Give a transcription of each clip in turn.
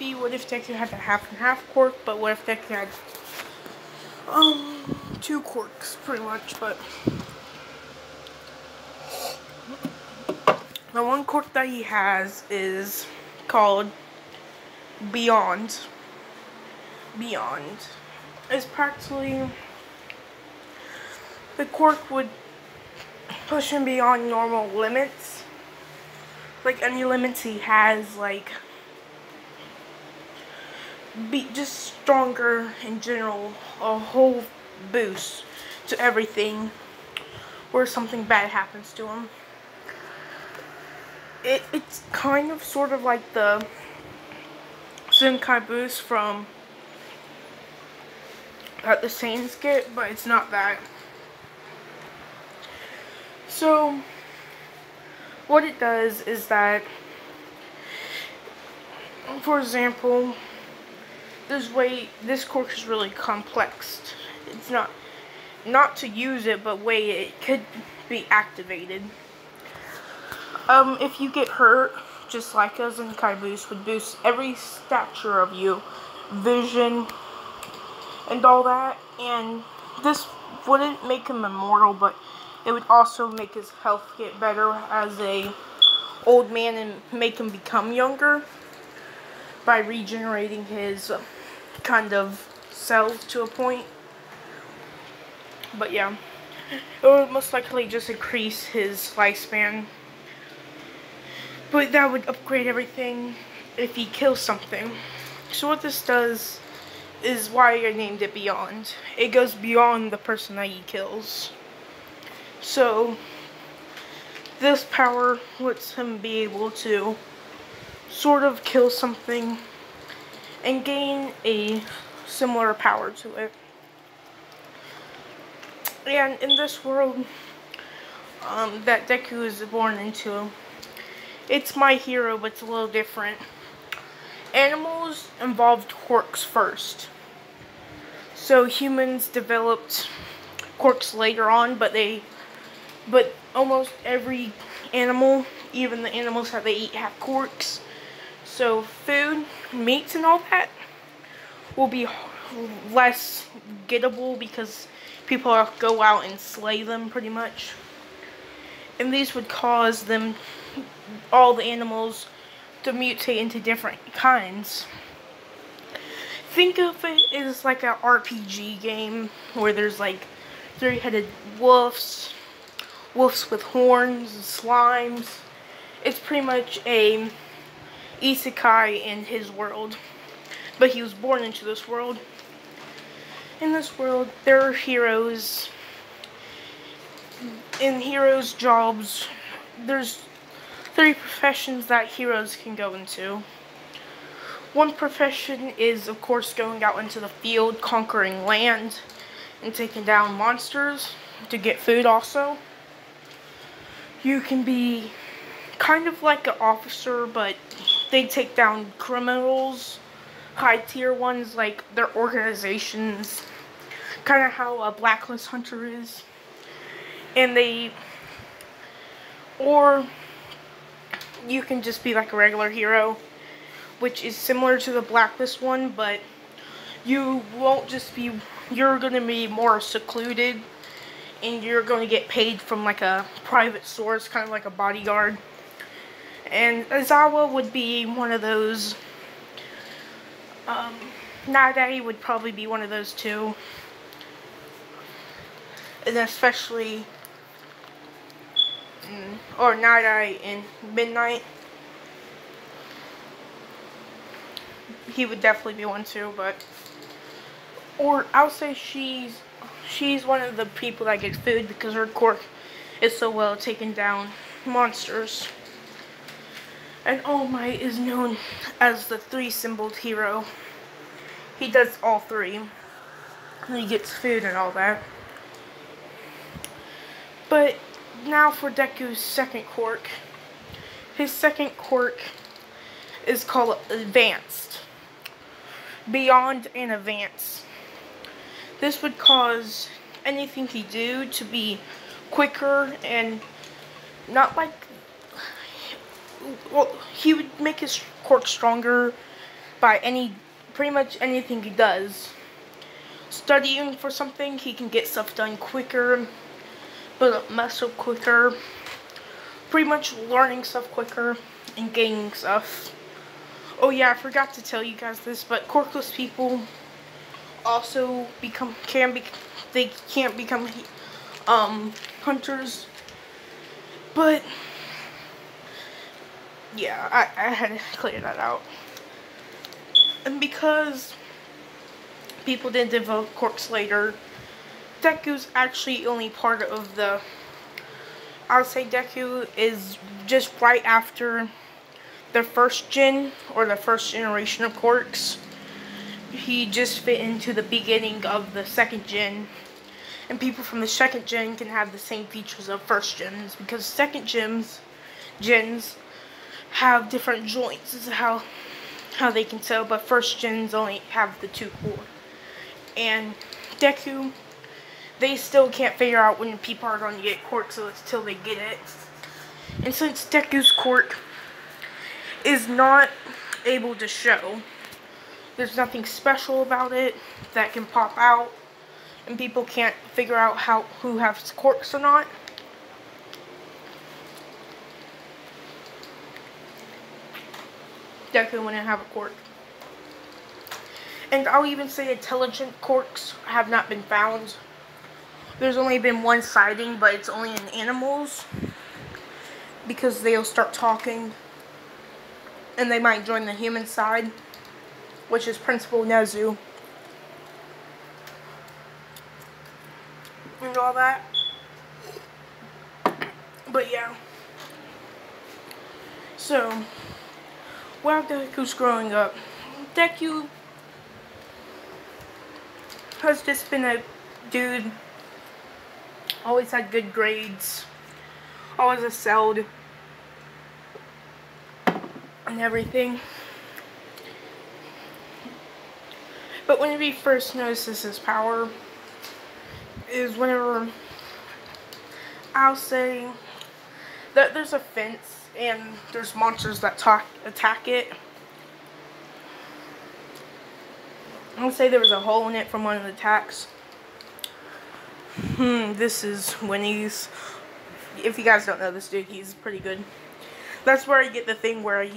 be what if Deku had a half and half quirk, but what if Deku had 2 quirks pretty much. But the one quirk that he has is called Beyond. Beyond is practically the quirk would push him beyond normal limits, like any limits he has, like be just stronger in general, a whole boost to everything where something bad happens to him. It's kind of sort of like the Zenkai boost from that the Saiyans get, but it's not that. So what it does is that, for example, this quirk is really complex. It's not to use it, but it could be activated. If you get hurt, just like a Zenkai boost would boost every stature of you, vision, and all that. And this wouldn't make him immortal, but it would also make his health get better as a old man and make him become younger by regenerating his kind of cells to a point. But yeah, it would most likely just increase his lifespan. But that would upgrade everything if he kills something. So what this does is why I named it Beyond. It goes beyond the person that he kills. So this power lets him be able to sort of kill something and gain a similar power to it. And in this world that Deku is born into, it's My Hero, but it's a little different. Animals involved quirks first. So humans developed quirks later on, but almost every animal, even the animals that they eat, have quirks. So food, meats and all that will be less gettable because people go out and slay them pretty much. And these would cause all the animals to mutate into different kinds. Think of it as like an RPG game where there's like 3-headed wolves with horns and slimes. It's pretty much a isekai in his world, but he was born into this world. In this world, there are heroes. In heroes' jobs, there's 3 professions that heroes can go into. One profession is, of course, going out into the field, conquering land, and taking down monsters to get food also. You can be kind of like an officer, but they take down criminals, high-tier ones, like their organizations, kind of how a blacklist hunter is. And or you can just be like a regular hero, which is similar to the blacklist one, but you won't just be, you're going to be more secluded, and you're going to get paid from like a private source, kind of like a bodyguard. And Aizawa would be one of those. Nadai would probably be one of those too. And especially, or Nadai in Midnight. He would definitely be one too, but, or I would say she's one of the people that gets food because her quirk is so well at taking down monsters. And All Might is known as the 3-symboled hero. He does all 3. And he gets food and all that. But now for Deku's second quirk. His second quirk is called Advanced. Beyond and Advanced. This would cause anything he do to be quicker and not like, well, he would make his quirk stronger by pretty much anything he does. Studying for something, he can get stuff done quicker, build up muscle quicker, pretty much learning stuff quicker, and gaining stuff. Oh yeah, I forgot to tell you guys this, but quirkless people also they can't become hunters. But yeah, I had to clear that out. And because people didn't develop quirks later, Deku's actually only part of the... I would say Deku is just right after the first gen, or the first generation of quirks. He just fit into the beginning of the second gen. And people from the second gen can have the same features of first gens, because second gens have different joints. This is how they can tell, but first gens only have the 2 core. And Deku, they still can't figure out when people are going to get quirks until they get it. And since Deku's quirk is not able to show, there's nothing special about it that can pop out, and people can't figure out who has quirks or not. Deku wouldn't have a quirk. And I'll even say intelligent quirks have not been found. There's only been one sighting, but it's only in animals, because they'll start talking and they might join the human side, which is Principal Nezu and all that. But yeah, so while Deku's growing up, Deku has just been a dude, always had good grades, always excelled and everything. But whenever he first notices his power is whenever, I'll say that there's a fence and there's monsters that attack it. I'll say there was a hole in it from one of the attacks. This is when if you guys don't know this dude, he's pretty good. That's where I get the thing where I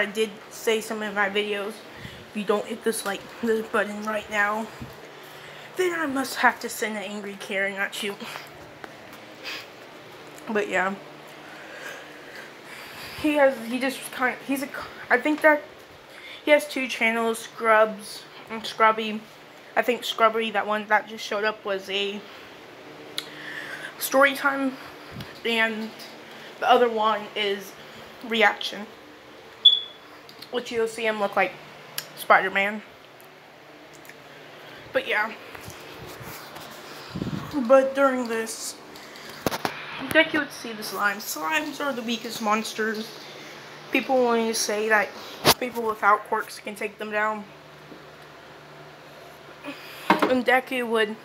did say some in my videos, if you don't hit this button right now, then I must have to send an angry Karen at you. But yeah, I think that he has 2 channels, Scrubs and Scrubby. I think Scrubby, that one that just showed up, was a story time, and the other one is reaction, which you'll see him look like Spider-Man. But yeah, but during this, Deku would see the slimes. Slimes are the weakest monsters. People only say that people without quirks can take them down. And Deku would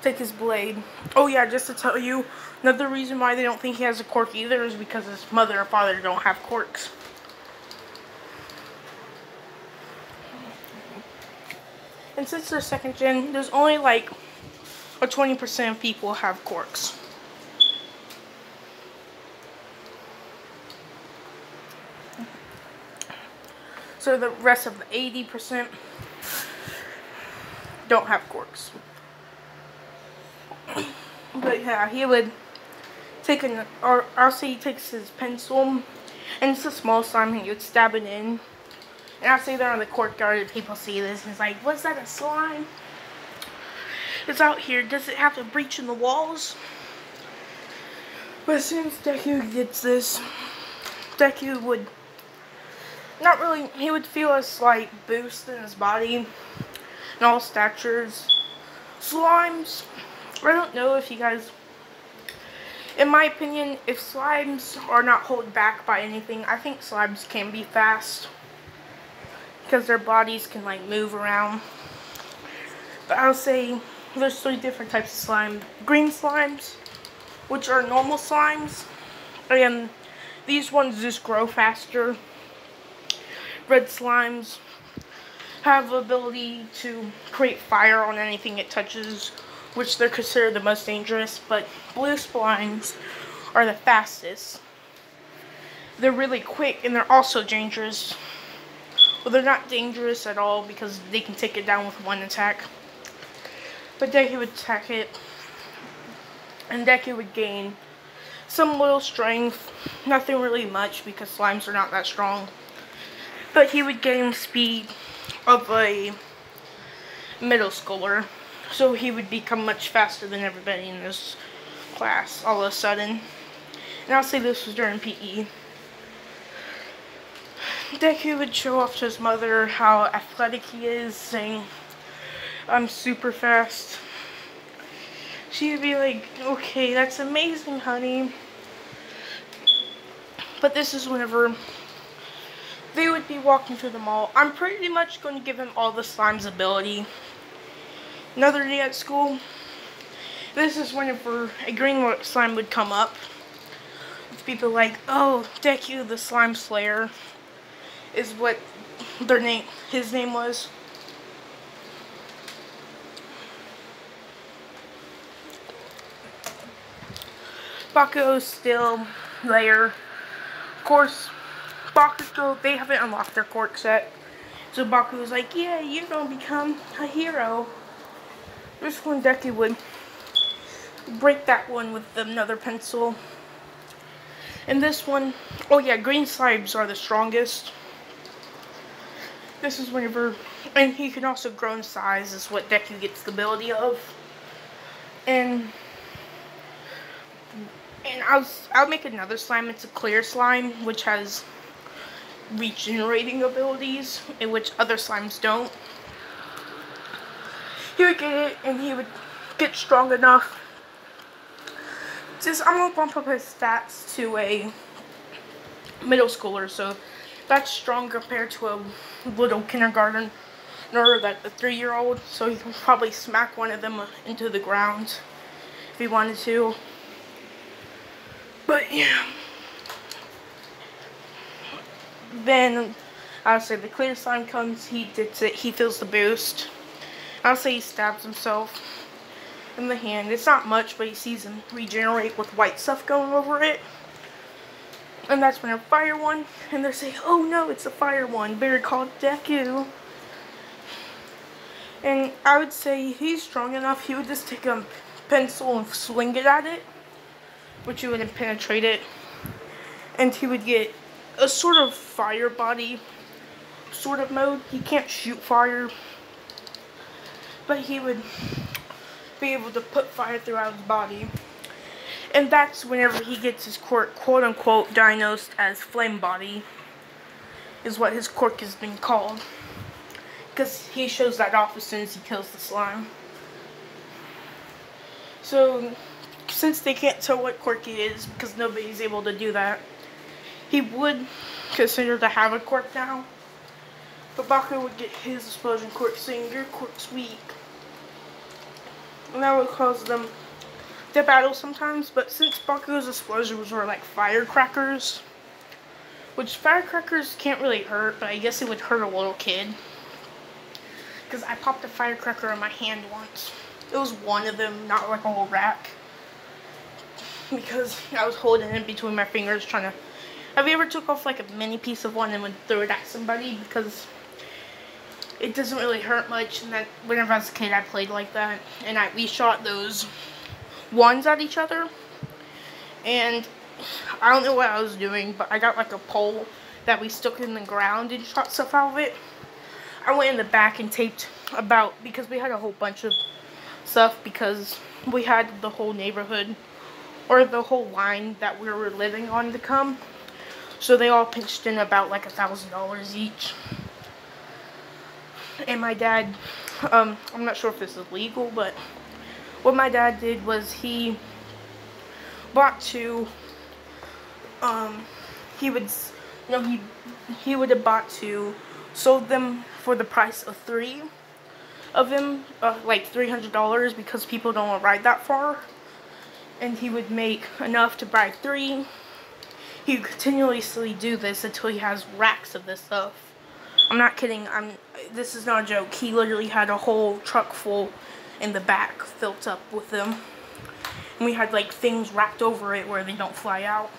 take his blade. Oh yeah, just to tell you, another reason why they don't think he has a quirk either is because his mother and father don't have quirks. And since they're second gen, there's only like a 20% of people have quirks. So the rest of the 80% don't have quirks. But yeah, he would take I'll say he takes his pencil, and it's a small slime, and he would stab it in. And I'll say they're on the courtyard, and people see this, and it's like, what's that, a slime? It's out here, does it have a breach in the walls? But as soon as Deku gets this, Deku would he would feel a slight boost in his body, in all statures. Slimes, I don't know if you guys, in my opinion, if slimes are not held back by anything, I think slimes can be fast, because their bodies can like move around. But I'll say there's 3 different types of slime. Green slimes, which are normal slimes, and these ones just grow faster. red slimes have the ability to create fire on anything it touches, which they're considered the most dangerous, but blue slimes are the fastest. They're really quick, and they're also dangerous. Well, they're not dangerous at all because they can take it down with one attack. But Deku would attack it, and Deku would gain some little strength, nothing really much because slimes are not that strong. But he would gain speed of a middle schooler, so he would become much faster than everybody in this class all of a sudden. And I'll say this was during PE. Deku would show off to his mother how athletic he is, saying, "I'm super fast." She would be like, "Okay, that's amazing, honey." But this is whenever they would be walking through the mall. I'm pretty much going to give him all the slime's ability. Another day at school, this is whenever a green slime would come up. With people like, "Oh, Deku the Slime Slayer," is what his name was. Bakugo's still there. Of course, Bakugo, they haven't unlocked their quirks yet. So Bakugo's like, "Yeah, you're gonna become a hero." This one, Deku would break that one with another pencil. And this one, oh yeah, green slimes are the strongest. This is whenever, and he can also grow in size, is what Deku gets the ability of. And I'll make another slime. It's a clear slime, which has regenerating abilities, in which other slimes don't. He would get it, and he would get strong enough. I'm gonna bump up his stats to a middle schooler, so that's strong compared to a little kindergarten or that the 3-year-old. So he can probably smack one of them into the ground if he wanted to. But yeah. Then I'll say the clear slime comes, he feels the boost. I'll say he stabs himself in the hand. It's not much, but he sees him regenerate with white stuff going over it. And that's when a fire one, and they're saying, "Oh no, it's a fire one, better call Deku." And I would say he's strong enough, he would just take a pencil and swing it at it, which you wouldn't penetrate it. And he would get a sort of fire body sort of mode. He can't shoot fire, but he would be able to put fire throughout his body. And that's whenever he gets his quirk, quote-unquote, diagnosed as Flame Body, is what his quirk has been called. Because he shows that off as soon as he kills the slime. So, since they can't tell what quirk he is, because nobody's able to do that, he would consider to have a quirk now. But Bakugo would get his explosion quirk, saying, "Your quirk's weak." And that would cause them to battle sometimes, but since Bakugo's explosions were like firecrackers, which firecrackers can't really hurt, but I guess it would hurt a little kid. Because I popped a firecracker in my hand once. It was one of them, not like a whole rack. Because I was holding it between my fingers trying to... Have you ever took off like a mini piece of one and would throw it at somebody? Because it doesn't really hurt much, and that whenever I was a kid I played like that. And we shot those ones at each other, and I don't know what I was doing, but I got like a pole that we stuck in the ground and shot stuff out of it. I went in the back and taped because we had a whole bunch of stuff, because we had the whole neighborhood or the whole line that we were living on to come, so they all pitched in about like $1,000 each. And my dad, I'm not sure if this is legal, but what my dad did was he bought two, he would have bought two, sold them for the price of 3 of them, like $300, because people don't want to ride that far, and he would make enough to buy 3. He would continuously do this until he has racks of this stuff. I'm not kidding. This is not a joke. He literally had a whole truck full in the back filled up with them. And we had like things wrapped over it where they don't fly out.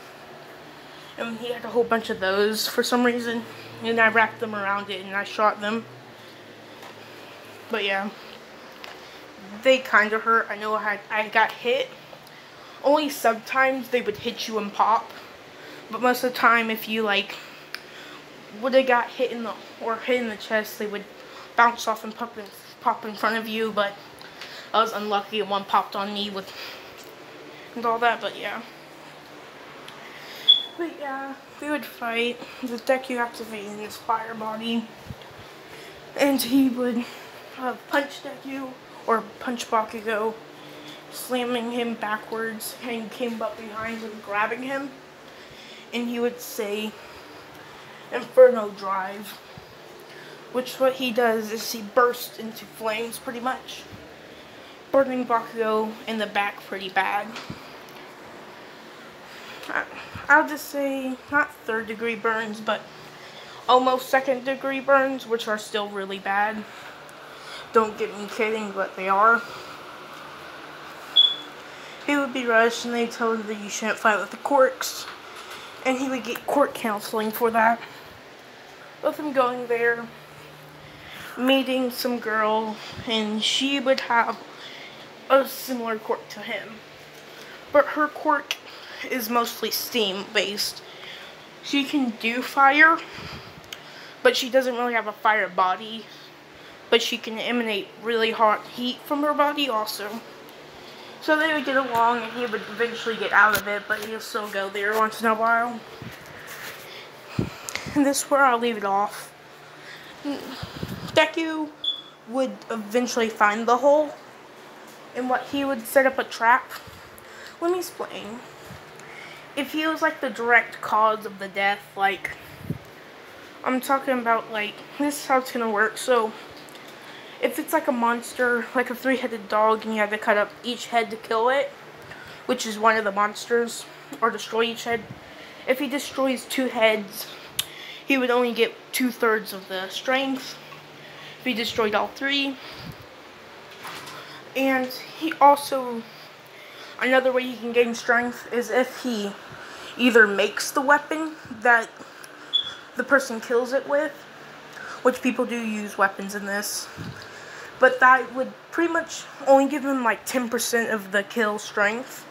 And he had a whole bunch of those for some reason. And I wrapped them around it and I shot them. But yeah. They kind of hurt. I know I got hit. Only sometimes they would hit you and pop. But most of the time, if you like would have got hit in the chest, they would bounce off and pop in front of you. But I was unlucky and one popped on me and all that. But yeah, we would fight. The deku activating his fire body, and he would punch Deku or punch Bakugo, slamming him backwards, and came up behind him, grabbing him, and he would say, "Inferno Drive," which what he does is he bursts into flames pretty much, burning Bakugo in the back pretty bad. I'll just say not 3rd-degree burns, but almost 2nd-degree burns, which are still really bad. Don't get me kidding, but they are. He would be rushed and they told him that you shouldn't fight with the quirks, and he would get court counseling for that. With him going there, meeting some girl, and she would have a similar quirk to him. But her quirk is mostly steam based. She can do fire, but she doesn't really have a fire body. But she can emanate really hot heat from her body also. So they would get along and he would eventually get out of it, but he'll still go there once in a while. And this is where I'll leave it off. Deku would eventually find the hole, and what he would set up a trap. Let me explain. If he was like the direct cause of the death, like, I'm talking about, like, this is how it's gonna work. So if it's like a monster, like a 3-headed dog, and you have to cut up each head to kill it, which is one of the monsters, or destroy each head. If he destroys 2 heads, he would only get 2/3 of the strength. If he destroyed all 3. And he also, another way he can gain strength is if he either makes the weapon that the person kills it with, which people do use weapons in this. But that would pretty much only give him like 10% of the kill strength.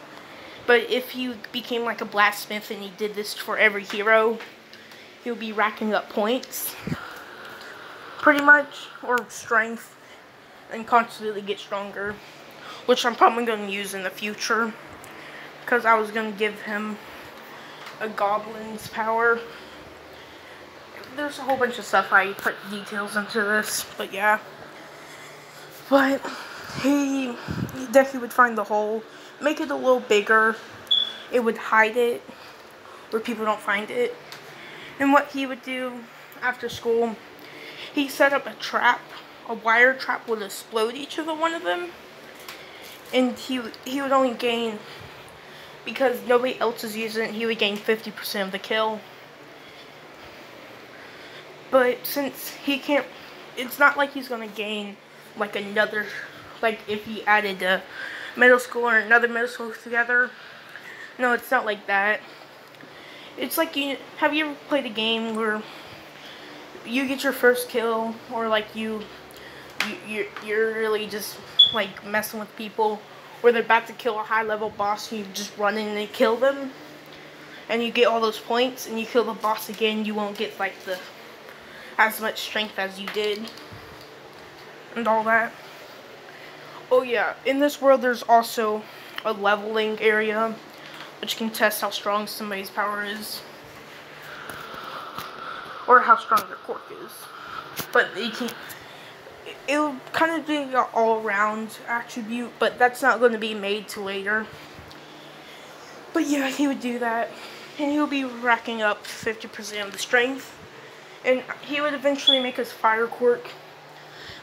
But if he became like a blacksmith and he did this for every hero, he'll be racking up points, pretty much, or strength, and constantly get stronger. Which I'm probably going to use in the future, because I was going to give him a goblin's power. There's a whole bunch of stuff I put details into this, but yeah. But Deku would find the hole, make it a little bigger. It would hide it where people don't find it. And what he would do after school, he set up a trap. A wire trap would explode each of one of them. And he would only gain, because nobody else is using it, he would gain 50% of the kill. But since he can't, it's not like he's going to gain like another, like if he added a middle school or another middle school together. No, it's not like that. It's like, have you ever played a game where you get your first kill, or like you're really just like messing with people where they're about to kill a high level boss and you just run in and kill them, and you get all those points, and you kill the boss again, you won't get like as much strength as you did and all that. Oh yeah, in this world there's also a leveling area which can test how strong somebody's power is, or how strong their quirk is. But it'll kind of be an all-around attribute, but that's not going to be made till later. But yeah, he would do that, and he'll be racking up 50% of the strength, and he would eventually make his fire quirk.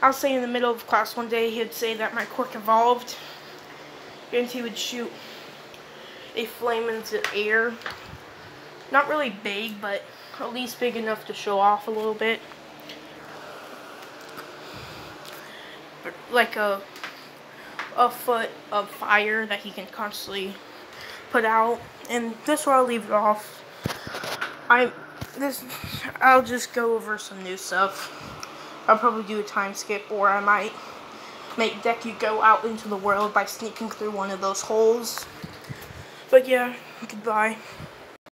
I'll say in the middle of class one day, he'd say that my quirk evolved, and he would shoot a flame into the air. Not really big, but at least big enough to show off a little bit. like a foot of fire that he can constantly put out. And this is where I'll leave it off. I'll just go over some new stuff. I'll probably do a time skip, or I might make Deku go out into the world by sneaking through one of those holes. But yeah, goodbye.